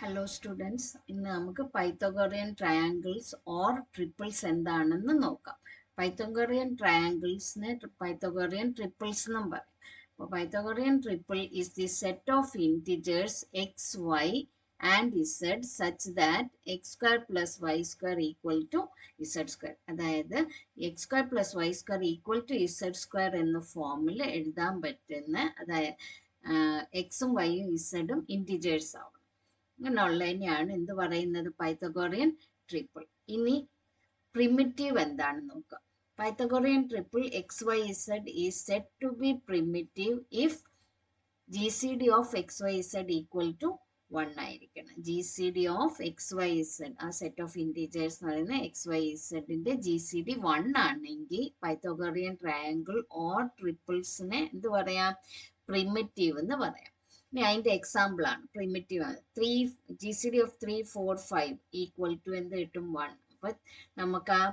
Hello students, ഇന്ന് നമുക്ക് Pythagorean triangles or triples എന്താണെന്ന് നോക്കാം. Pythagorean trianglesനെ Pythagorean triples എന്നും പറയും. അപ്പോൾ Pythagorean triple is the set of integers x, y and z such that x square plus y square equal to z square. അതായത് x square plus y square equal to z square എന്ന ഫോമിൽ എഴുതാൻ പറ്റുന്ന, അതായത് എക്സും വൈയും ഇസഡും integers ആവും. അങ്ങനെയുള്ളതിനെയാണ് എന്ത് പറയുന്നത്, പൈത്തഗോറിയൻ ട്രിപ്പിൾ. ഇനി പ്രിമിറ്റീവ് എന്താണെന്ന് നോക്കാം. Pythagorean triple x Y z is set to be primitive if g C D of X Y Z equal to 1 ആയിരിക്കണം. G C D of X Y z, ആ set of integers എന്ന് പറയുന്നത് x y ഇസഡിന്റെ g C d 1 ആണെങ്കിൽ Pythagorean triangle or ട്രിപ്പിൾസിനെ എന്ത് പറയാം, primitive എന്ന് പറയാം. ഇനി അതിന്റെ എക്സാമ്പിൾ ആണ് പ്രിമിറ്റീവ് ആണ്. G C D of 3, 4, 5 equal to എന്ത് കിട്ടും, 1. അപ്പൊ നമുക്ക് ആ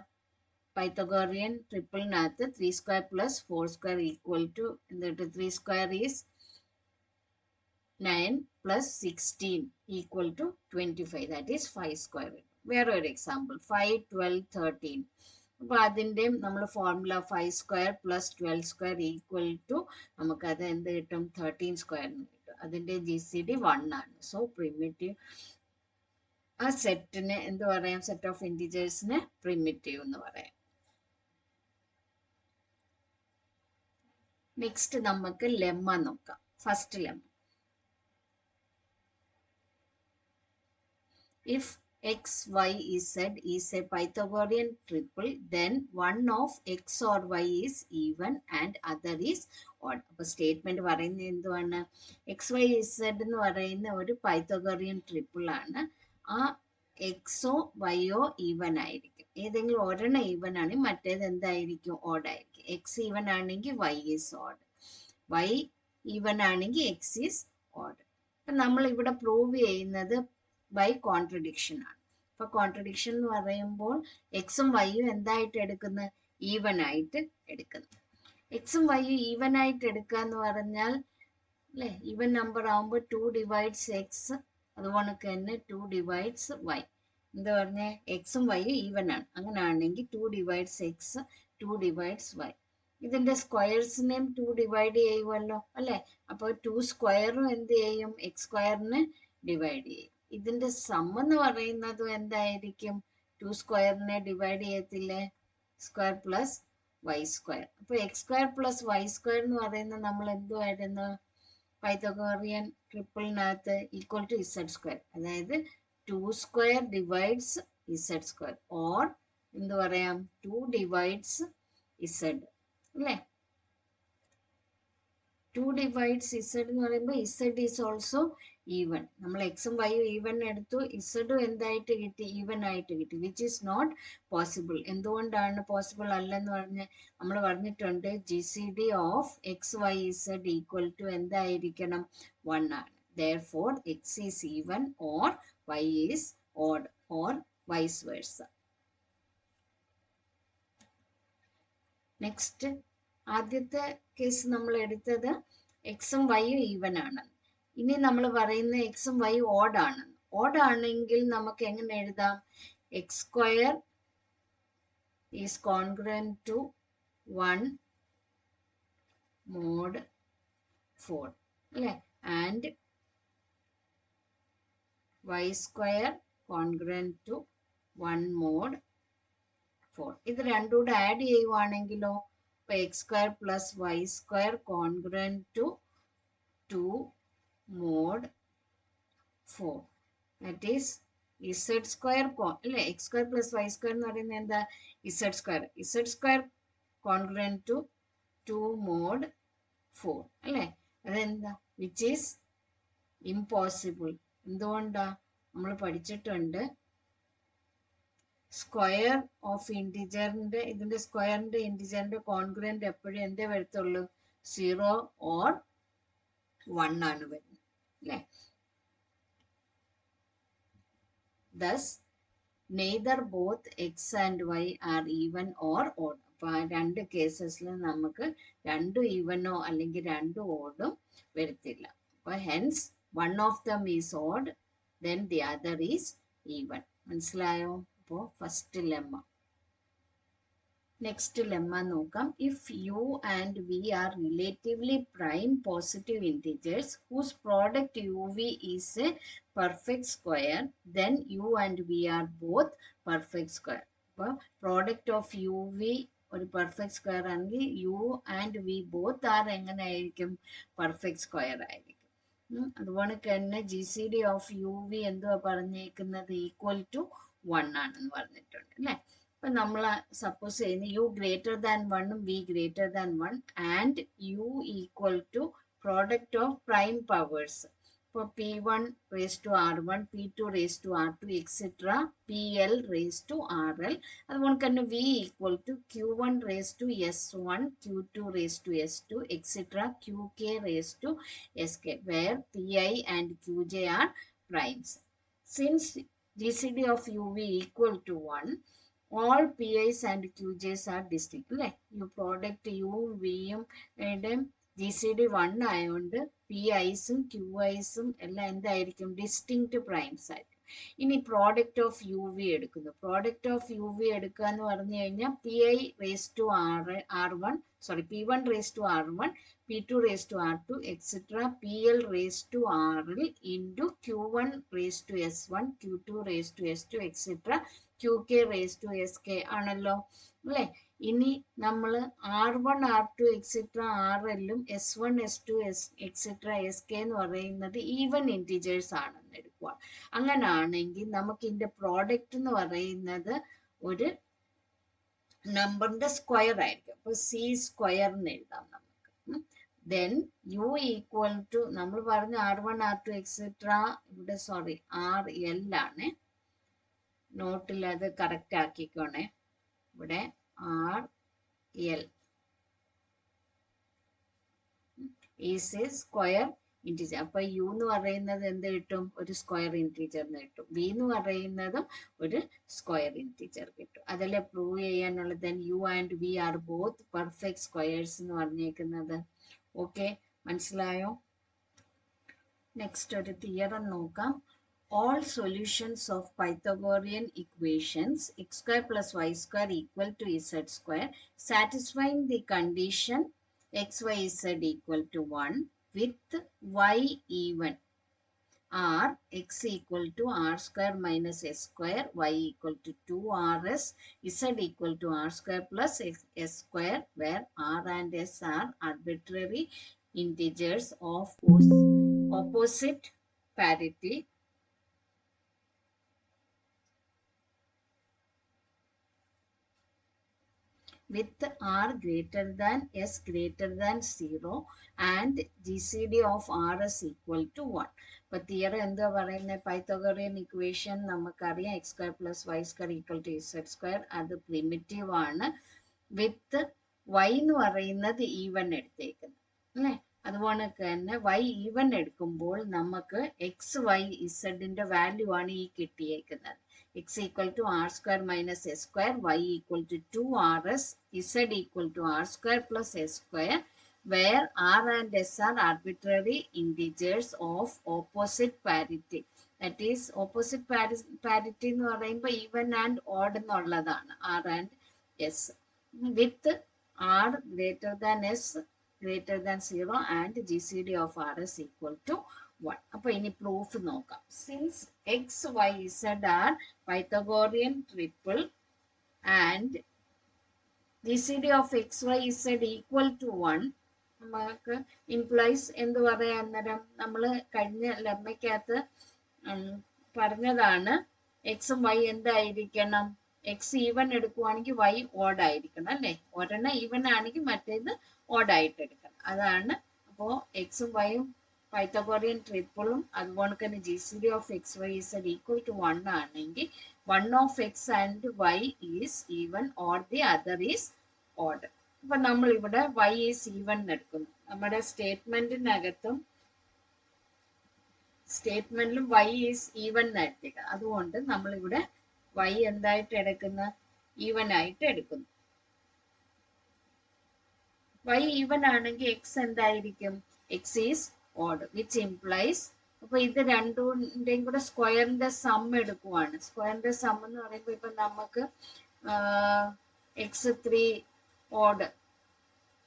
പൈത്തഗോറിയൻ ട്രിപ്പിളിനകത്ത് 3 square plus 4 square equal to എന്ത് കിട്ടും, 3 square is 9 plus 16 equal to 25, that is 5 square. വേറെ ഒരു എക്സാമ്പിൾ 5, 12, 13. അപ്പൊ അതിൻ്റെയും നമ്മൾ formula 5 square plus 12 square equal to നമുക്കത് എന്ത് കിട്ടും, 13 സ്ക്വയറിന് കിട്ടും. അതിന്റെ ജി സി ഡി 1 ആണ്. സോ പ്രിമിറ്റീവ്, ആ സെറ്റിന് എന്ത് പറയാം, സെറ്റ് ഓഫ് ഇൻറ്റിജേഴ്സിന് പ്രിമിറ്റീവ് എന്ന് പറയാം. നെക്സ്റ്റ് നമുക്ക് ലെമ്മ നോക്കാം. First lemma, if x, y, z is a Pythagorean triple, then one of x or y is even and other is odd. അപ്പോൾ സ്റ്റേറ്റ്മെന്റ് പറയുന്നത് എന്തുവാണ്, എക്സ് വൈ ഇസഡ് എന്ന് പറയുന്ന ഒരു പൈത്തഗോറിയൻ ട്രിപ്പിൾ ആണ്. ആ എക്സോ വൈയോ ഈവൻ ആയിരിക്കും. ഏതെങ്കിലും ഒരെണ്ണം ഈവൻ ആണെങ്കിൽ മറ്റേത് എന്തായിരിക്കും, ഓഡ് ആയിരിക്കും. എക്സ് ഈവൻ ആണെങ്കിൽ Y is odd, Y even ആണെങ്കിൽ എക്സ് ഈസ് ഓഡ്. അപ്പം നമ്മൾ ഇവിടെ പ്രൂവ് ചെയ്യുന്നത് ബൈ കോൺട്രഡിക്ഷൻ ആണ്. അപ്പൊ കോൺട്രഡിക്ഷൻ എന്ന് പറയുമ്പോൾ എക്സും വൈയും എന്തായിട്ട് എടുക്കുന്നത്, ഈവൻ ആയിട്ട് എടുക്കുന്നു. എക്സും വൈയും ഈവൻ ആയിട്ട് എടുക്കുക എന്ന് പറഞ്ഞാൽ അല്ലെ, ഈവൻ നമ്പർ ആകുമ്പോൾ 2 ഡിവൈഡ്സ് എക്സ്, അതുപോലെ തന്നെ 2 ഡിവൈഡ്സ് വൈ. എന്താ പറഞ്ഞ, എക്സും വൈയും ഈവൻ ആണ്. അങ്ങനെയാണെങ്കിൽ 2 ഡിവൈഡ്സ് എക്സ്, 2 ഡിവൈഡ്സ് വൈ. ഇതിന്റെ സ്ക്വയർസിനെയും 2 ഡിവൈഡ് ചെയ്യുമല്ലോ അല്ലെ. അപ്പോൾ 2 സ്ക്വയറും എന്ത് ചെയ്യും, എക്സ് സ്ക്വയറിനെ ഡിവൈഡ് ചെയ്യും. ഇതിന്റെ സം എന്ന് പറയുന്നതും എന്തായിരിക്കും, 2 സ്ക്വയറിനെ ഡിവൈഡ് ചെയ്യത്തില്ലേ, സ്ക്വയർ പ്ലസ് വൈ സ്ക്വയർ. അപ്പൊ x square plus Y square എന്ന് പറയുന്നത് നമ്മൾ എന്തുമായിരുന്നു, പൈത്തഗോറിയൻ ട്രിപ്പിളിനകത്ത് ഈക്വൽ ടു ഇസഡ് സ്ക്വയർ, അതായത് 2 square divides z square, or എന്ത് പറയാം, 2 ഡിവൈഡ്സ് ഇസഡ് അല്ലേ. 2 ഡിവൈഡ്സ് ഇസഡ് എന്ന് പറയുമ്പോൾ ഇസഡ് ഈസ് ഓൾസോ ഈവൻ. നമ്മൾ എക്സും വൈയും ഈവൻ എടുത്തു, ഇസഡും എന്തായിട്ട് കിട്ടി, ഈവൻ ആയിട്ട് കിട്ടി, വിച്ച് ഈസ് നോട്ട് പോസിബിൾ. എന്തുകൊണ്ടാണ് പോസിബിൾ അല്ലെന്ന് പറഞ്ഞ് നമ്മൾ പറഞ്ഞിട്ടുണ്ട്, G C D of X Y Z equal to എന്തായിരിക്കണം, 1 ആണ്. Therefore X is even or Y is odd or vice versa. Next, ആദ്യത്തെ കേസ് നമ്മൾ എടുത്തത് എക്സും വൈയും ഈവൻ ആണ്. ഇനി നമ്മൾ പറയുന്ന എക്സും വൈ ഓഡ് ആണ്. ഓഡ് ആണെങ്കിൽ നമുക്ക് എങ്ങനെ എഴുതാം, x square is congruent to 1 mod 4 അല്ലെ, and y square congruent to 1 mod 4. ഇത് രണ്ടും കൂടെ ആഡ് ചെയ്യുവാണെങ്കിലോ, ഇപ്പൊ x square plus Y square congruent to 2 mod 4, that is z square അല്ലെ. X square plus Y square എന്ന് പറയുന്നത് എന്താ, z square. Z square congruent to 2 mod 4 അല്ലെ. അതെന്താ, വിച്ച് ഈസ് ഇംപോസിബിൾ. എന്തുകൊണ്ടാ, നമ്മൾ പഠിച്ചിട്ടുണ്ട് സ്ക്വയർ ഓഫ് ഇൻറ്റിജറിന്റെ, ഇതിന്റെ സ്ക്വയറിന്റെ ഇൻറ്റിജറിന്റെ കോൺഗ്രന്റ് എപ്പോഴും എന്തേ വരത്തുള്ളൂ, 0 ഓർ 1 ആണ് വരുന്നത് അല്ലെ. Thus neither both x and y are even or odd. അപ്പൊ ആ രണ്ട് കേസസിൽ നമുക്ക് രണ്ടും ഈവനോ അല്ലെങ്കിൽ രണ്ടും ഓഡും വരത്തില്ല. അപ്പൊ hence one of them is odd, then the other is even. മനസ്സിലായോ? അപ്പോൾ ഫസ്റ്റ് ലെമ്മ. Next lemma നോക്കാം. If u and v are relatively prime positive integers whose product uv is a perfect square, then u and v are both perfect square. അപ്പോൾ product of uv ഒരു perfect square ആണെങ്കിൽ u and v both are എങ്ങനെ ആയിരിക്കും? Perfect square ആയിരിക്കും. അതുപോലെ തന്നെ G C D of U V എന്തുവാ പറഞ്ഞേക്കുന്നത്? ഈക്വൽ ടു 1 ആണെന്ന് പറഞ്ഞിട്ടുണ്ട് അല്ലേ? അപ്പൊ നമ്മൾ സപ്പോസ് ചെയ്യുന്ന യു ഗ്രേറ്റർ ദാൻ 1ഉം v greater than 1 and u equal to product of prime powers. ഇപ്പോൾ P1 raised to R1, P2 raised to R2, etc. PL raised to RL. അതുപോലെ തന്നെ V equal to Q1 raised to S1, Q2 raised to S2, etc. QK raised to SK, where PI and QJ are primes. Since GCD of UV equal to 1, all PIs and QJs are distinct. അല്ലേ? ഈ product യുവും വിയും G C d 1 ആയതുകൊണ്ട് P ഐസും Q ഐസും എല്ലാം എന്തായിരിക്കും? Distinct primes ആയിരിക്കും. ഇനി product of U V എടുക്കുന്നു. Product of U V എടുക്കുക എന്ന് പറഞ്ഞു കഴിഞ്ഞാൽ P I raise to R1, P1 raised to R1, P2 raised to R2, etc. PL raised to RL into Q1 raised to S1, Q2 raised to S2, etc. QK raised to SK ആണല്ലോ അല്ലേ? ഇനി നമ്മൾ R1, R2, etc. RLും S1, S2, etc. SK എന്ന് പറയുന്നത് even integers ആണെന്ന് എടുക്കുക. അങ്ങനാണെങ്കിൽ നമുക്ക് ഇതിന്റെ പ്രോഡക്റ്റ് എന്ന് പറയുന്നത് ഒരു നമ്പറിന്റെ സ്ക്വയർ ആയിരിക്കും. അപ്പൊ സി സ്ക്വയർ എന്ന് എഴുതാം നമുക്ക്. ദെൻ യു ഈക്വൽ ടു നമ്മൾ പറഞ്ഞ R1, R2, etc. ഇവിടെ RL ആണ്. നോട്ടിൽ അത് കറക്റ്റ് ആക്കിക്കോണേ. ഇവിടെ RL is A square integer. അപ്പൊ യു എന്ന് പറയുന്നത് എന്ത് കിട്ടും? ഒരു സ്ക്വയർ ഇൻറ്റീജറിന് കിട്ടും. വി എന്ന് പറയുന്നതും ഒരു സ്ക്വയർ ഇൻറ്റീജർ കിട്ടും. അതല്ലേ പ്രൂവ് ചെയ്യാനുള്ളത്. Then you and we are both perfect squares എന്ന് പറഞ്ഞേക്കുന്നത്. ഓക്കെ, മനസ്സിലായോ? നെക്സ്റ്റ് ഒരു തിയറം നോക്കാം. All solutions of Pythagorean equations x square plus y square equal to z square satisfying the condition x, y, z equal to 1 with y even are x equal to r square minus s square, y equal to 2rs, z equal to r square plus s square, where r and s are arbitrary integers of opposite parity with r greater than s greater than 0 and GCD of r is equal to 1. അപ്പോൾ theorem എന്താ പറയുന്നത്? Pythagorean equation നമുക്കറിയാം. X square plus Y square equal to Z square. അത് primitive ആണ്. With Y എന്ന് പറയുന്നത് even എടുത്തേക്കുന്നത് അല്ലേ? അതുപോലെ തന്നെ വൈ ഈവൻ എടുക്കുമ്പോൾ നമുക്ക് എക്സ് വൈ ഇസഡിന്റെ വാല്യൂ ആണ് ഈ കിട്ടിയേക്കുന്നത്. x equal to r square minus s square, y equal to 2rs, z equal to r square plus s square, where r and s are arbitrary integers of opposite parity. That is, opposite parity എന്ന് പറയുമ്പോൾ even and odd എന്നുള്ളതാണ് r and s. With r greater than s greater than 0 and GCD of r is equal to 1. അപ്പോൾ ഇനി proof നോക്കാം. Since X Y Z are Pythagorean triple and GCD of X Y Z equal to 1 നമുക്ക് implies എന്ത് പറയാം? അന്നേരം നമ്മൾ കഴിഞ്ഞ ലെമ്മയ്ക്കകത്ത് പറഞ്ഞതാണ് എക്സും വൈ എന്തായിരിക്കണം? എക്സ് ഈവൻ എടുക്കുവാണെങ്കിൽ വൈ ഓഡ് ആയിരിക്കണം അല്ലേ? ഒരെണ്ണം ഈവൻ ആണെങ്കിൽ മറ്റേത് ഓഡായിട്ട് എടുക്കണം. അതാണ്. അപ്പോൾ എക്സും വൈയും പൈത്തഗോറിയൻ ട്രിപ്പിളും അതുപോലെ തന്നെ GCD of X Y Z equal to 1 ആണെങ്കിൽ 1 of X and Y is even or the other is odd. അപ്പൊ നമ്മൾ ഇവിടെ വൈ ഈസ് ഈവൻ എടുക്കുന്നു. നമ്മുടെ സ്റ്റേറ്റ്മെന്റിനകത്തും സ്റ്റേറ്റ്മെന്റിലും വൈ ഈസ് ഈവൻ എടുക്കുക. അതുകൊണ്ട് നമ്മളിവിടെ വൈ എന്തായിട്ട് എടുക്കുന്ന? ഈവൻ ആയിട്ട് എടുക്കുന്നു. വൈ ഈവൻ ആണെങ്കിൽ എക്സ് എന്തായിരിക്കും? X is odd, which implies അപ്പൊ ഇത് രണ്ടിന്റെയും കൂടെ സ്ക്വയറിന്റെ സം എടുക്കുവാണ്. സ്ക്വയറിന്റെ സം എന്ന് പറയുമ്പോൾ ഇപ്പൊ നമുക്ക് x3 odd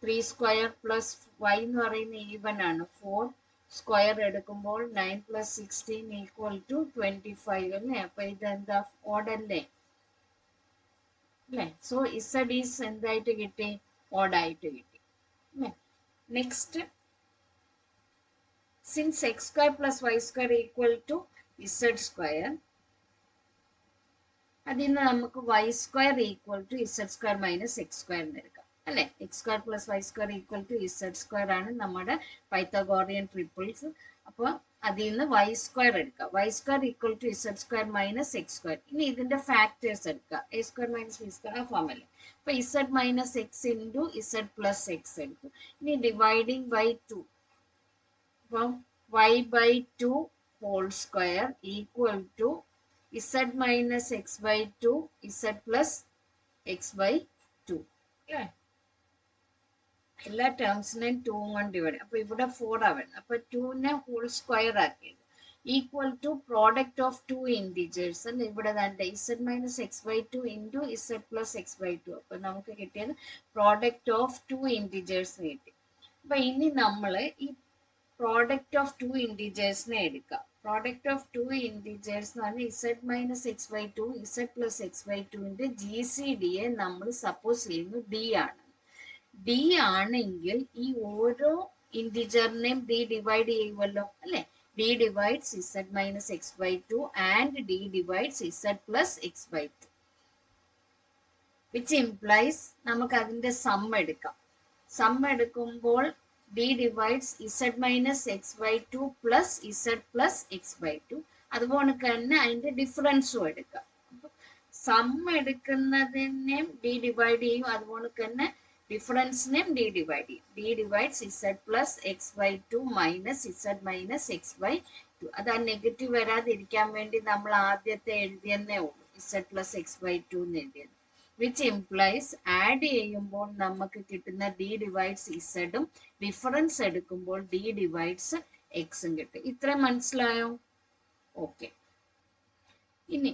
3 square plus y എന്ന് പറയുന്ന ഈവൻ ആണ്. 4 സ്ക്വയർ എടുക്കുമ്പോൾ 9 പ്ലസ് 16 ഈക്വൽ ടു 25 അല്ലേ? അപ്പൊ ഇതെന്താ ഓഡല്ലേ അല്ലേ? സോ ഇസഡ് ഈസ് എന്തായിട്ട് കിട്ടി? ഓഡായിട്ട് കിട്ടി അല്ലേ? Next, since x square plus y square equal to Z square, അതിൽ നിന്ന് നമുക്ക് y square equal to Z square minus X square എന്ന് എടുക്കാം അല്ലെ? X square plus Y square equal to Z square ആണ് നമ്മുടെ പൈത്തഗോറിയൻ ട്രിപ്പിൾസ്. അപ്പോൾ അതിൽ നിന്ന് വൈ സ്ക്വയർ എടുക്കാം. Y square equal to Z square minus X square. ഇനി ഇതിന്റെ ഫാക്ടേഴ്സ് എടുക്കുക. A square minus B square ആ ഫോം അല്ലേ? അപ്പൊ Z minus X into Z plus X എടുക്കും. ഇനി ഡിവൈഡിങ് ബൈ 2, അപ്പം y by 2 whole square equal to z minus x by 2 z plus x by 2 അല്ലേ? എല്ലാ ടേംസിനെയും 2 കൊണ്ട് ഡിവൈഡ്. അപ്പൊ ഇവിടെ 4 ആവണം. അപ്പൊ 2നെ ഹോൾ സ്ക്വയർ ആക്കിയത് equal to product of 2 integers അല്ലെ? ഇവിടെ തന്നെ z minus X by 2 into z plus X by 2. അപ്പൊ നമുക്ക് കിട്ടിയത് പ്രോഡക്റ്റ് ഓഫ് 2 ഇൻഡിജേഴ്സ് കിട്ടി. അപ്പൊ ഇനി നമ്മൾ ഈ പ്രോഡക്റ്റ് ഓഫ് 2 ഇൻഡിജേഴ്സിനെ എടുക്കാം. പ്രോഡക്റ്റ് ഓഫ് 2 ഇൻഡിജേഴ്സ് എന്ന് പറഞ്ഞാൽ z minus X by 2 z plus X by 2ന്റെ GCDയെ നമ്മൾ സപ്പോസ് ചെയ്യുന്നു d ആണ്. d ആണെങ്കിൽ ഈ ഓരോ ഇൻഡിജറിനെയും d ഡിവൈഡ് ചെയ്യുമല്ലോ അല്ലെ? d divides z minus X by 2 and d divides z plus X by 2, which implies നമുക്ക് അതിന്റെ സം എടുക്കാം. സം എടുക്കുമ്പോൾ d divides z minus x by 2 plus z plus x by 2. അതുപോലെ തന്നെ അതിന്റെ ഡിഫറൻസും എടുക്കാം. സം എടുക്കുന്നതിനെയും d ഡിവൈഡ് ചെയ്യും, അതുപോലെ തന്നെ ഡിഫറൻസിനെയും d ഡിവൈഡ് ചെയ്യും. d divides z plus x by 2 minus z minus x by 2. അത് ആ നെഗറ്റീവ് വരാതിരിക്കാൻ വേണ്ടി നമ്മൾ ആദ്യത്തെ എഴുതിയെന്നേ ഉള്ളൂ, z plus x by 2 എന്ന് എഴുതിയത്. വിച്ച് ഇംപ്ലൈസ് ആഡ് ചെയ്യുമ്പോൾ നമുക്ക് കിട്ടുന്ന d ഡിവൈഡ്സ് ഇസഡും ഡിഫറൻസ് എടുക്കുമ്പോൾ d ഡിവൈഡ്സ് എക്സും കിട്ടും. ഇത്രയും മനസ്സിലായോ? ഓക്കെ. ഇനി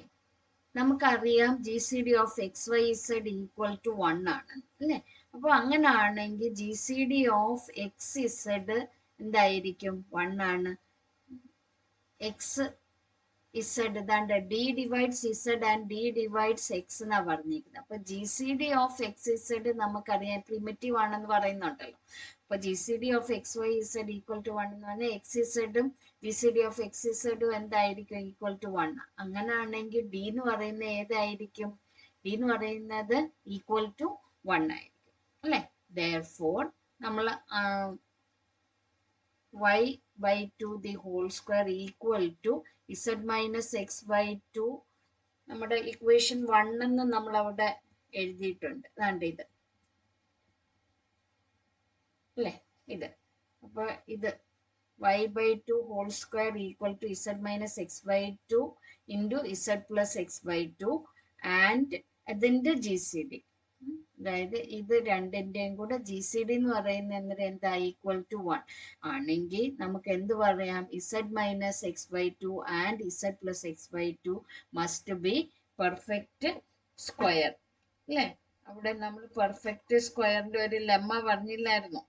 നമുക്കറിയാം GCD of X Y Z equal to 1 ആണ് അല്ലെ? അപ്പൊ അങ്ങനെ ആണെങ്കിൽ GCD ഓഫ് എക്സ് ഇസഡ് എന്തായിരിക്കും? 1 ആണ്. എക്സ് ഇസഡ് ഇതാണ്ട് d divides Z and d divides X എന്നാ പറഞ്ഞിരിക്കുന്നത്. അപ്പൊ GCD ഓഫ് എക്സ് ഇസഡ് നമുക്കറിയാം പ്രിമിറ്റീവ് ആണെന്ന് പറയുന്നുണ്ടല്ലോ. അപ്പൊ GCD of X Y Z equal to 1 എന്ന് പറഞ്ഞാൽ എക്സ് ഇസഡും GCD ഓഫ് എക്സ് ഇസഡും എന്തായിരിക്കും? Equal to 1. അങ്ങനെയാണെങ്കിൽ d എന്ന് പറയുന്നത് ഏതായിരിക്കും? d എന്ന് പറയുന്നത് ഈക്വൽ ടു 1 ആയിരിക്കും അല്ലെ? Therefore നമ്മൾ y by 2 the whole square equal to z minus x by 2. നമ്മുടെ ഇക്വേഷൻ 1 എന്ന് നമ്മൾ അവിടെ എഴുതിയിട്ടുണ്ട്. അതാണ്ട് ഇത് അല്ലേ? ഇത് അപ്പൊ ഇത് y by 2 whole square equal to z minus x by 2 into z plus x by 2 and അതിന്റെ GCD. അതായത് ഇത് രണ്ടിന്റെയും കൂടെ GCD എന്ന് പറയുന്നത് എന്താ? ഈക്വൽ ടു 1 ആണെങ്കിൽ നമുക്ക് എന്ത് പറയാം? z minus X by 2 and z plus X by 2 must be perfect square അല്ലേ? അവിടെ നമ്മൾ പെർഫെക്റ്റ് സ്ക്വയറിന്റെ ഒരു ലെമ്മ പറഞ്ഞില്ലായിരുന്നു,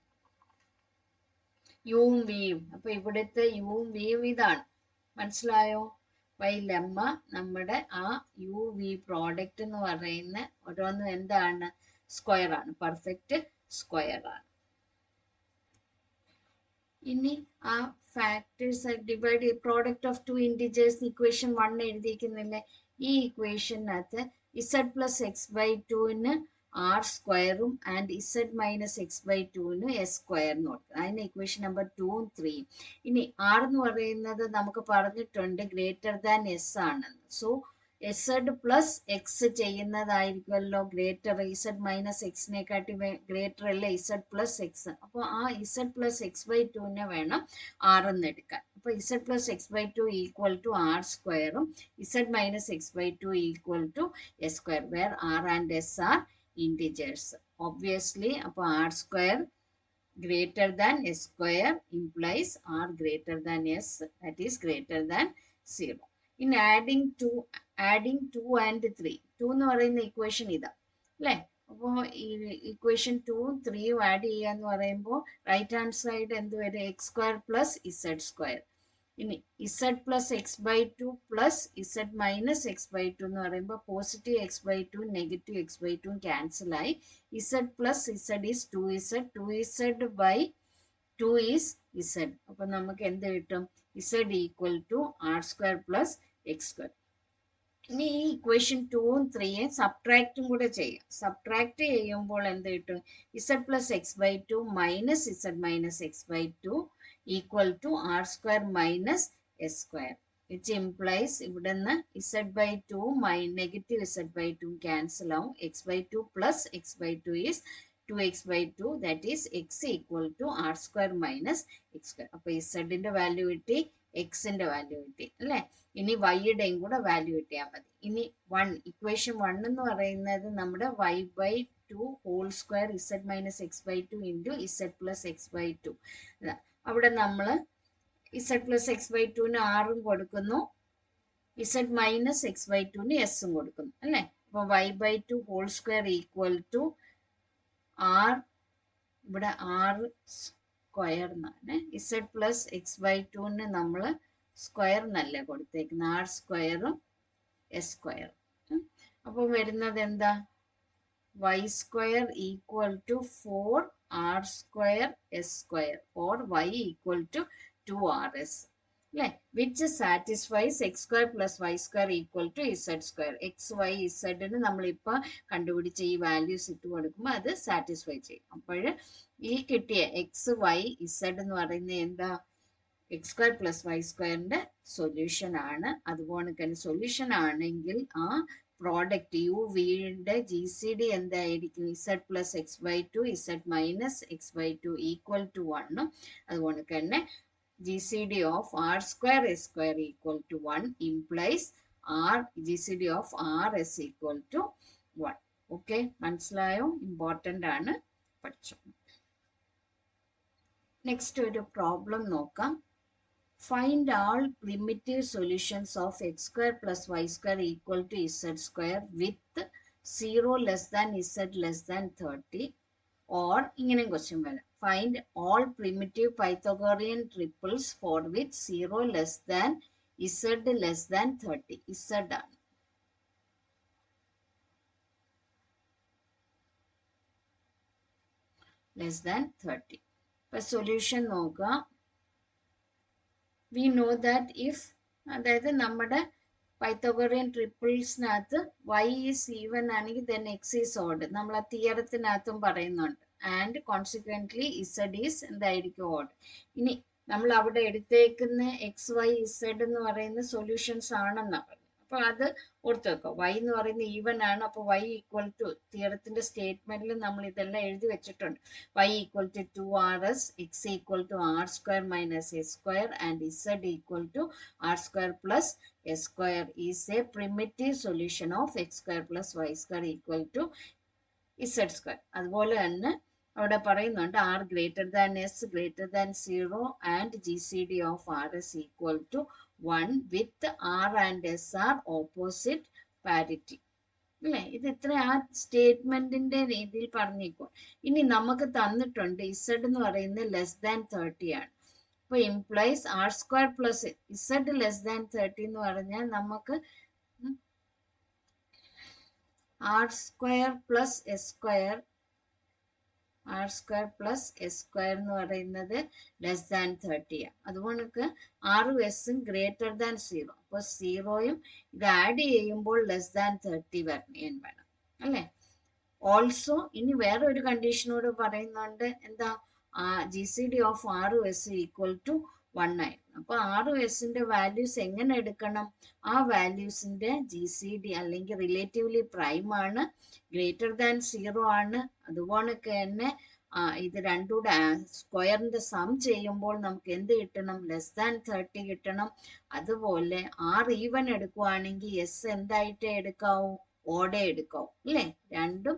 യുവും വിയും. അപ്പൊ ഇവിടുത്തെ യുവും വിയും ഇതാണ്. മനസ്സിലായോ? ബൈ ലെമ്മ നമ്മുടെ ആ യു വി പ്രോഡക്റ്റ് എന്ന് പറയുന്ന ഓരോന്നും എന്താണ്? സ്ക്വയർ ആണ്, പെർഫെക്റ്റ് സ്ക്വയർ ആണ്. ഇനി ആ factors divide product of 2 integers equation 1 എഴുതിയിരിക്കുന്നില്ലേ? ഈ ഇക്വേഷനകത്ത് z പ്ലസ് എക്സ് ബൈ 2ന് ആർ സ്ക്വയറും and z minus X by 2ന് എസ് സ്ക്വയറിന് കൊടുക്കുക. അതിന് ഇക്വേഷൻ നമ്പർ 2ഉം 3ഉം. ഇനി ആർ എന്ന് പറയുന്നത് നമുക്ക് പറഞ്ഞിട്ടുണ്ട് ഗ്രേറ്റർ ദാൻ എസ് ആണെന്ന്. സോ z പ്ലസ് എക്സ് ചെയ്യുന്നതായിരിക്കുമല്ലോ ഗ്രേറ്റർ. z മൈനസ് എക്സിനെക്കാട്ടി ഗ്രേറ്റർ അല്ലേ z പ്ലസ് എക്സ്. അപ്പോൾ ആ z പ്ലസ് എക്സ് ബൈ 2നെ വേണം ആർ എന്ന് എടുക്കാൻ. അപ്പൊ z plus X by 2 equal to r സ്ക്വയറും z minus X by 2 equal to s square, where r and s are integers obviously. അപ്പോൾ r square greater than s square implies r greater than s, that is greater than 0. In adding 2 and 3, 2 എന്ന് പറയുന്ന equation ഇതാ അല്ലേ. അപ്പോൾ ഈ equation 2 3 add ചെയ്യാന്ന് പറയുമ്പോൾ right hand side എന്ത് വരും, x square plus z square. ഇനി z plus X by two plus z minus X by two എന്ന് പറയുമ്പോൾ positive x by two negative x by two cancel ആയി. Z plus z is 2z, 2z by 2 is z. അപ്പൊ നമുക്ക് എന്ത് കിട്ടും, z equal to r square plus x square. ഇനി ഈ equation 2ഉം 3യും സബ്ട്രാക്റ്റും കൂടെ ചെയ്യാം. സബ്ട്രാക്ട് ചെയ്യുമ്പോൾ എന്ത് കിട്ടും, z plus X by two minus z minus X by two equal to r square minus S square, which implies ഇവിടെ നിന്ന് z by two negative z by two cancel ആവും. X by two plus X by two is 2x by 2, that is x equal to r square minus x square. അപ്പോൾ ഇസഡിന്റെ value കിട്ടി, എക്സിന്റെ value കിട്ടി അല്ലേ. ഇനി വൈയുടെയും കൂടെ വാല്യൂ കിട്ടിയാൽ മതി. ഇനി ഇക്വേഷൻ 1 എന്ന് പറയുന്നത് നമ്മുടെ y by two whole square Z minus X by two into Z plus X by two. അവിടെ നമ്മൾ ഇസഡ് പ്ലസ് എക്സ് ബൈ ടുവിന് ആറും കൊടുക്കുന്നു, ഇസഡ് മൈനസ് എക്സ് ബൈ ടുവിന് എസും കൊടുക്കുന്നു അല്ലേ. അപ്പോൾ y by two whole square equal to R, ഇവിടെ ആർ സ്ക്വയർ എന്നാണ്, ഇസഡ് പ്ലസ് എക്സ് ബൈ ടുവിന് നമ്മൾ സ്ക്വയർ എന്നല്ലേ കൊടുത്തേക്കുന്നത്, ആർ സ്ക്വയറും എസ് സ്ക്വയറും. അപ്പോൾ വരുന്നത് എന്താ, y square equal to 4r square s square, or y equal to 2rs അല്ലേ, which satisfies x square plus Y square equal to Z square. X y ഇസഡിന് നമ്മളിപ്പോൾ കണ്ടുപിടിച്ച ഈ വാല്യൂസ് ഇട്ട് കൊടുക്കുമ്പോൾ അത് സാറ്റിസ്ഫൈ ചെയ്യും. അപ്പോൾ ഈ കിട്ടിയ എക്സ് വൈ ഇസഡ് എന്ന് പറയുന്നത് എന്താ, എക്സ് സ്ക്വയർ പ്ലസ് വൈ സ്ക്വയറിന്റെ സൊല്യൂഷൻ ആണ്. അതുപോലെ തന്നെ സൊല്യൂഷൻ ആണെങ്കിൽ ആ പ്രോഡക്റ്റ് യു വിയുടെ ജി സി ഡി എന്തായിരിക്കും, Z plus X by two Z minus X by two equal to 1. അതുപോലെ തന്നെ GCD of r square s square equal to 1 implies GCD of r is equal to 1. Okay, മനസ്സിലായോ, important ആണ്, പഠിച്ചു. Next ഒരു problem നോക്കാം. Find all primitive solutions of X square plus Y square equal to Z square with 0 less than z less than 30. Or ഇങ്ങനെയും question വരാം, find all primitive Pythagorean triples for which 0 less than z less than 30. Z ആണ്. Less than 30. ഇപ്പൊ solution നോക്കുക. We know that if, അതായത് നമ്മുടെ Pythagorean ട്രിപ്പിൾസിനകത്ത് y is even ആണെങ്കിൽ then x is odd, നമ്മൾ ആ തിയറത്തിനകത്തും പറയുന്നുണ്ട്. ആൻഡ് കോൺസിക്വൻ്റ്ലി ഇസഡ് ഈസ് എന്തായിരിക്കും, ഓഡ്. ഇനി നമ്മൾ അവിടെ എടുത്തേക്കുന്ന എക്സ് വൈ ഇസഡ് എന്ന് പറയുന്ന സൊല്യൂഷൻസ് ആണെന്നാണ് പറഞ്ഞത്. അപ്പൊ അത് ഓർത്ത് വെക്കുക. y എന്ന് പറയുന്നത് ഈവൻ ആണ്. അപ്പോൾ y ഈക്വൽ ടു, തിയറത്തിന്റെ സ്റ്റേറ്റ്മെന്റിൽ നമ്മൾ ഇതെല്ലാം എഴുതി വെച്ചിട്ടുണ്ട്. y equal to 2rs, x equal to r square minus S square and z equal to r square plus S square is a primitive solution of X square plus Y square equal to Z square. അതുപോലെ തന്നെ അവിടെ പറയുന്നുണ്ട് R greater than S greater than 0 and G C D of R S equal to 1 with R and s R opposite parity അല്ലേ. ഇത് ഇത്ര ആ സ്റ്റേറ്റ്മെന്റിന്റെ രീതിയിൽ പറഞ്ഞേക്കും. ഇനി നമുക്ക് തന്നിട്ടുണ്ട് ഇസഡ് എന്ന് പറയുന്നത് ലെസ് ദാൻ 30 ആണ്. അപ്പൊ implies R square plus Z less than 30 എന്ന് പറഞ്ഞാൽ നമുക്ക് R square plus S square, R square plus S square എന്ന് പറയുന്നത് ലെസ് ദാൻ 30 ആണ്. അതുകൊണ്ട് ആറും എസും ഗ്രേറ്റർ ദാൻ 0. അപ്പോൾ 0യും ഇത് ആഡ് ചെയ്യുമ്പോൾ ലെസ് ദാൻ 30 വേണം അല്ലേ. ഓൾസോ ഇനി വേറെ ഒരു കണ്ടീഷനോട് പറയുന്നുണ്ട്, എന്താ, ജി സി ഡി ഓഫ് ആറും എസ് ഈക്വൽ ടു 1 ആയിരുന്നു. അപ്പൊ ആറും എസിന്റെ വാല്യൂസ് എങ്ങനെ എടുക്കണം, ആ വാല്യൂസിന്റെ ജി സി ഡി അല്ലെങ്കിൽ റിലേറ്റീവ്ലി പ്രൈം ആണ്, ഗ്രേറ്റർ ദാൻ 0 ആണ്. അതുപോലൊക്കെ തന്നെ ഇത് രണ്ടുകൂടെ സ്ക്വയറിന്റെ സം ചെയ്യുമ്പോൾ നമുക്ക് എന്ത് കിട്ടണം, ലെസ് ദാൻ 30 കിട്ടണം. അതുപോലെ ആർ ഈവൻ എടുക്കുവാണെങ്കിൽ എസ് എന്തായിട്ടേ എടുക്കാവൂ, ഓടെ എടുക്കാവൂ അല്ലേ. രണ്ടും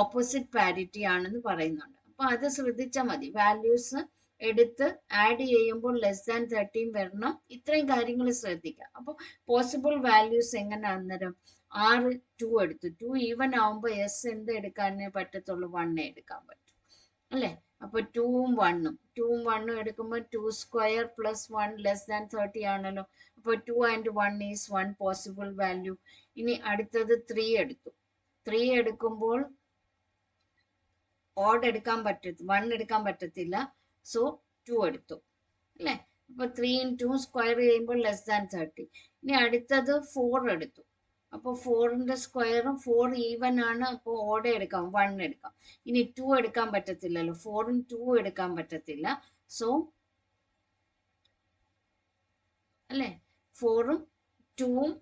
ഓപ്പോസിറ്റ് പാരിറ്റി ആണെന്ന് പറയുന്നുണ്ട്. അപ്പൊ അപ്പോൾ അത് ശ്രദ്ധിച്ചാൽ മതി. വാല്യൂസ് എടുത്ത് ആഡ് ചെയ്യുമ്പോൾ ലെസ് ദാൻ 13 വരണം. ഇത്രയും കാര്യങ്ങൾ ശ്രദ്ധിക്കുക. അപ്പോൾ പോസിബിൾ വാല്യൂസ് എങ്ങനെ അന്നേരം 6 2 എടുത്തു. 2 ഈവൻ ആവുമ്പോൾ എസ് എന്ത് എടുക്കാനേ പറ്റത്തുള്ളൂ? 1 എടുക്കാൻ പറ്റും അല്ലേ? അപ്പൊ 2ഉം 1ഉം എടുക്കുമ്പോൾ 2 സ്ക്വയർ പ്ലസ് 1 ലെസ് ദാൻ 30 ആണല്ലോ. അപ്പൊ 2 ആൻഡ് 1 ഈസ് 1 പോസിബിൾ വാല്യൂ. ഇനി അടുത്തത് 3 എടുത്തു. 3 എടുക്കുമ്പോൾ ഓഡ് എടുക്കാൻ പറ്റത്തില്ല, 1 എടുക്കാൻ പറ്റത്തില്ല. സോ 2 എടുത്തു അല്ലേ? അപ്പൊ 3 × 2 സ്ക്വയർ ചെയ്യുമ്പോൾ ലെസ് ദാൻ 30. ഇനി അടുത്തത് 4 എടുത്തു. അപ്പോൾ 4ന്റെ സ്ക്വയറും 4 ഈവൻ ആണ്. അപ്പോൾ ഓടെ എടുക്കാം, 1 എടുക്കാം. ഇനി 2 എടുക്കാൻ പറ്റത്തില്ലല്ലോ, 4ഉം 2 എടുക്കാൻ പറ്റത്തില്ല. സോ അല്ലേ, 4ഉം 2ഉം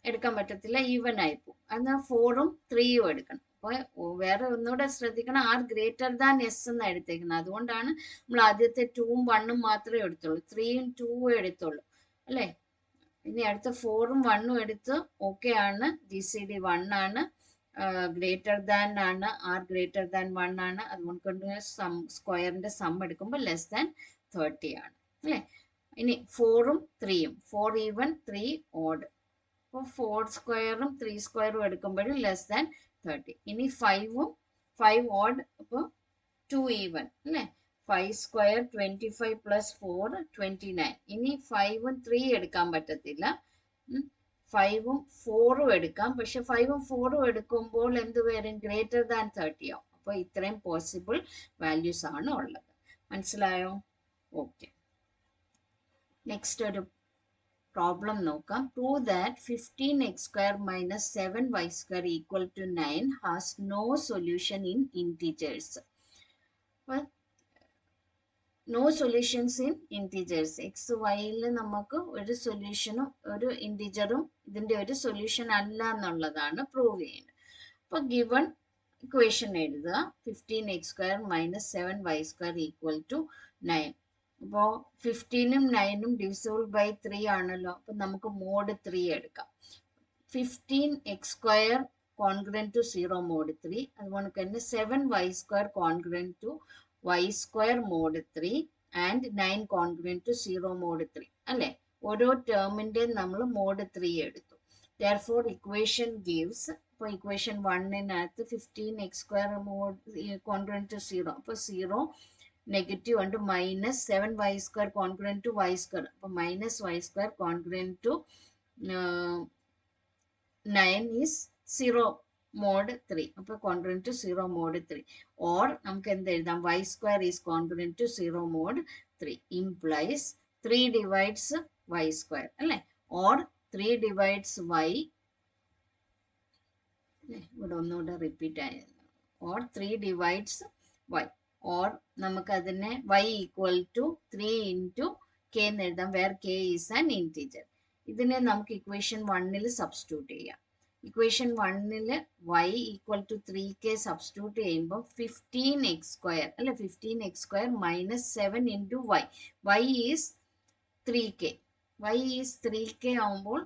എടുക്കാൻ പറ്റത്തില്ല, ഈവൻ ആയിപ്പോ. എന്നാൽ 4ഉം 3ഉം എടുക്കണം. അപ്പോൾ വേറെ ഒന്നുകൂടെ ശ്രദ്ധിക്കണം, ആർ ഗ്രേറ്റർ ദാൻ എസ് എന്ന് എടുത്തേക്കുന്നത്. അതുകൊണ്ടാണ് നമ്മൾ ആദ്യത്തെ 2ഉം 1ഉം മാത്രമേ എടുത്തുള്ളൂ, 3ഉം 2ഉം എടുത്തുള്ളൂ അല്ലേ? ഇനി അടുത്ത 4ഉം 1ഉം എടുത്ത് ഓക്കെ ആണ്, GCD 1 ആണ്, ഗ്രേറ്റർ ദാൻ ആണ്, ആർ ഗ്രേറ്റർ ദാൻ 1 ആണ്. അതുകൊണ്ട് സ്ക്വയറിന്റെ സം എടുക്കുമ്പോൾ ലെസ് ദാൻ 30 ആണ് അല്ലേ? ഇനി 4ഉം 3ഉം, 4 ഈവൻ 3 ഓഡ്. അപ്പോൾ 4 സ്ക്വയറും 3 സ്ക്വയറും എടുക്കുമ്പോഴും ലെസ് ദാൻ 30. ഇനി 5ഉം 5 ഓഡ്, അപ്പോൾ 2 ഈവൻ അല്ലേ? 5 സ്ക്വയർ 25 പ്ലസ് 4 29. ഇനി 5ഉം 3 എടുക്കാൻ പറ്റത്തില്ല, 5ഉം 4ഉം എടുക്കാം. പക്ഷെ 5ഉം 4ഉം എടുക്കുമ്പോൾ എന്ത് വരും? ഗ്രേറ്റർ ദാൻ 30 ആവും. അപ്പോൾ ഇത്രയും പോസിബിൾ വാല്യൂസ് ആണ് ഉള്ളത്. മനസ്സിലായോ? ഓക്കെ, നെക്സ്റ്റ് ഒരു പ്രോബ്ലം നോക്കാം. Prove that 15x² minus 7y² equal to 9 has no solution in integers. No solutions in integers. X വൈയിൽ നമുക്ക് ഒരു സൊല്യൂഷനും ഒരു ഇന്റീജറും ഇതിന്റെ ഒരു സൊല്യൂഷൻ അല്ല എന്നുള്ളതാണ് പ്രൂവ് ചെയ്യുന്നത്. അപ്പോൾ ഗിവൺ ഇക്വേഷൻ എഴുതുക. 15x² minus 7y² equal to 9. അപ്പോൾ 15ഉം 9ഉം ഡിവിസിബിൾ ബൈ 3 ആണല്ലോ. അപ്പം നമുക്ക് മോഡ് 3 എടുക്കാം. 15x² congruent to 0 mod 3. അതുപോലെ തന്നെ 7y² congruent to y² mod 3 and 9 congruent to 0 mod 3 അല്ലേ? ഓരോ ടേമിന്റെയും നമ്മൾ മോഡ് 3 എടുത്തു. Therefore equation gives, അപ്പോൾ ഇക്വേഷൻ 1-നകത്ത് 15x² മോഡ് കോൺഗ്രന്റ് ടു 0, അപ്പോൾ 0 നെഗറ്റീവ് ഉണ്ട്, minus 7y² congruent to y², അപ്പോൾ minus y² congruent to 9 is 0 mod 3, അപ്പോൾ കോൺഗ്രന്റ് ടു 0 മോഡ് 3. ഓർ നമുക്ക് എന്ത് എഴുതാം? y² is congruent to 0 mod 3 implies 3 divides y² അല്ലേ? ഓർ 3 ഡിവൈഡ്സ് y, ഇവിടെ ഒന്നുകൂടെ റിപ്പീറ്റ് ആയിരുന്നു, ഓർ 3 ഡിവൈഡ്സ് y, ഓർ നമുക്കതിനെ y equal to 3 into k എന്ന് എഴുതാം, where k is an integer. ഇതിനെ നമുക്ക് ഇക്വേഷൻ 1-ൽ സബ്സ്റ്റിറ്റ്യൂട്ട് ചെയ്യാം. ഇക്വേഷൻ 1-ൽ y equal to 3k substitute ചെയ്യുമ്പോൾ 15x² അല്ലെ, 15x² minus 7 into y is 3k, y is 3k ആവുമ്പോൾ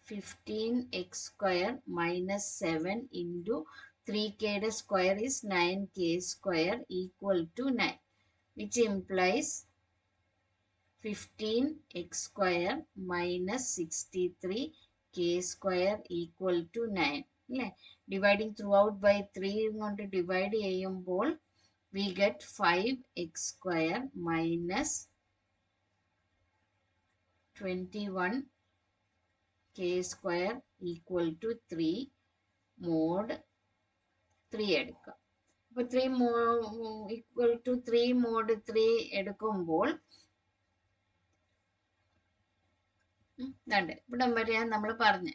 15x² മൈനസ് 7 ഇൻറ്റു 3kയുടെ square is 9k² equal to 9, which implies 15x² minus 63k² equal to 9 അല്ലേ? Dividing through out by 3 കൊണ്ട് divide ചെയ്യുമ്പോൾ we get 5x² minus 21k² equal to 3 mod 3 എടുക്കുക. അപ്പോൾ 3 equal to 3 mod 3 എടുക്കുമ്പോൾ ഇവിടം വരെ നമ്മൾ പറഞ്ഞു.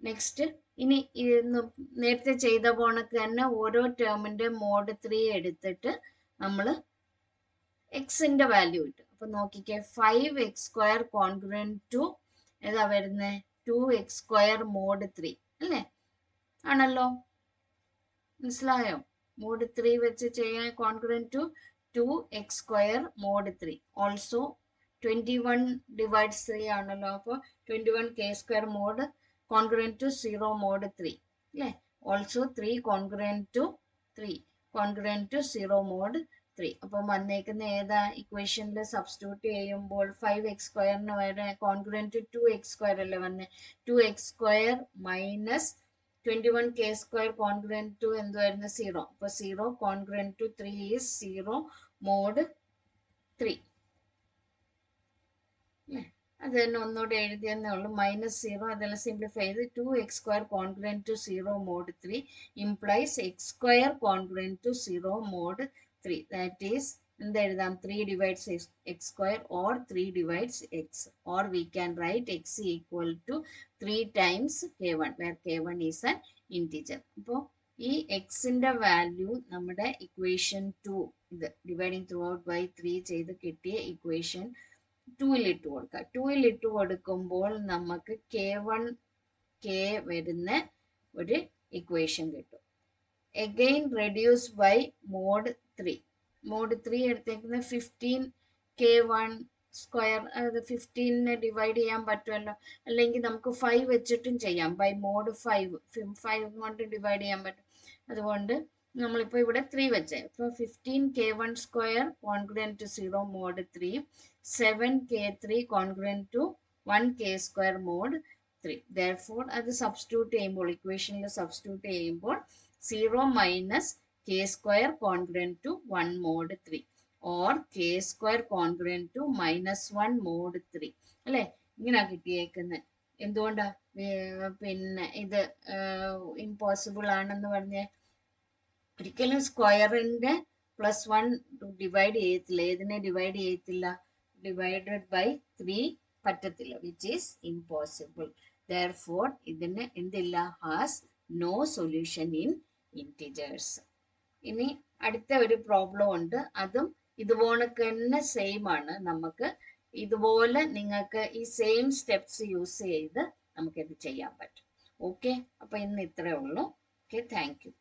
നെക്സ്റ്റ് ഇനി നേരത്തെ ചെയ്ത പോണക്ക് തന്നെ ഓരോ ടേമിന്റെ മോഡ് 3 എടുത്തിട്ട് നമ്മൾ എക്സിന്റെ വാല്യൂ ഇട്ടു. അപ്പൊ നോക്കിക്കേ, 5x² കോൺഗ്രന്റ് ടു ഏതാ വരുന്നത്? 2x² മോഡ് 3 അല്ലേ? ആണല്ലോ, മനസ്സിലായോ? മോഡ് 3 വെച്ച് ചെയ്യാൻ congruent to 2x² mod 3. Also 21 divides 3 ആണല്ലോ, അപ്പോൾ 21 k square mod congruent to 0 mod 3 അല്ലേ? Also 3 congruent to 3 congruent to 0 mod 3. അപ്പം വന്നേക്കുന്ന ഏതാ ഇക്വേഷനിൽ സബ്സ്റ്റിറ്റ്യൂട്ട് ചെയ്യുമ്പോൾ 5x² വരെ കോൺഗ്രന്റ് ടു 2x² അല്ലേ വന്നേ. 2x² minus 21k² congruent to എന്തുവായിരുന്നു? 0. അപ്പോൾ 0 കോൺഗ്രന്റ് ടു 3 ഈസ് 0 മോഡ് 3 അല്ലേ? അത് തന്നെ ഒന്നുകൂടെ എഴുതിയെന്നേ ഉള്ളൂ. -0 അതെല്ലാം സിംപ്ലിഫൈ ചെയ്ത് 2x² congruent to 0 mod 3 implies x² congruent to 0 mod 3. That is എന്തെഴുതാം? 3 divides x² or 3 divides x, or we can write x equal to 3 times k1 where k1 is an integer. അപ്പോൾ ഈ എക്സിന്റെ value നമ്മുടെ equation 2 ഇത് dividing through out by 3 ചെയ്ത് കിട്ടിയ equation 2ൽ ഇട്ട് കൊടുക്കുക. 2ൽ ഇട്ട് കൊടുക്കുമ്പോൾ നമുക്ക് k വരുന്ന ഒരു ഇക്വേഷൻ കിട്ടും. Again reduce by mod 3. Mod 3 എടുത്തേക്കുന്ന 15k1² അത് 15നെ ഡിവൈഡ് ചെയ്യാൻ പറ്റുമല്ലോ. അല്ലെങ്കിൽ നമുക്ക് 5 വെച്ചിട്ടും ചെയ്യാം. ബൈ മോഡ് 5 കൊണ്ട് ഡിവൈഡ് ചെയ്യാൻ പറ്റും. അതുകൊണ്ട് നമ്മളിപ്പോൾ ഇവിടെ 3 വെച്ചേ. അപ്പോൾ 15k1² congruent to 0 mod 3, 7k3 congruent to 1k² mod 3. therefore അത് സബ്സ്റ്റിറ്റ്യൂട്ട് ചെയ്യുമ്പോൾ ഇക്വേഷനിൽ സബ്സ്റ്റിറ്റ്യൂട്ട് ചെയ്യുമ്പോൾ 0 minus k² congruent to 1 mod 3 or k² congruent to -1 mod 3 അല്ലേ? ഇങ്ങനെ കിട്ടിയേക്കുന്നത്. എന്തുകൊണ്ടാ പിന്നെ ഇത് ഇമ്പോസിബിൾ ആണെന്ന് പറഞ്ഞേ? ഒരിക്കലും സ്ക്വയറിന്റെ +1 ഡിവൈഡ് ചെയ്യത്തില്ല. ഏതിനെ ഡിവൈഡ് ചെയ്യത്തില്ല? ഡിവൈഡഡ് ബൈ 3 പറ്റത്തില്ല, വിച്ച് ഈസ് ഇമ്പോസിബിൾ. therefore ഇതിന് എന്തില്ല? Has no solution in integers. ഇനി അടുത്ത ഒരു പ്രോബ്ലം ഉണ്ട്. അതും ഇതുപോലെ തന്നെ സെയിം ആണ്. നമുക്ക് ഇതുപോലെ നിങ്ങൾക്ക് ഈ സെയിം സ്റ്റെപ്സ് യൂസ് ചെയ്ത് നമുക്കിത് ചെയ്യാൻ പറ്റും. ഓക്കെ, അപ്പൊ ഇന്ന് ഇത്രയേ ഉള്ളൂ. Okay, thank you.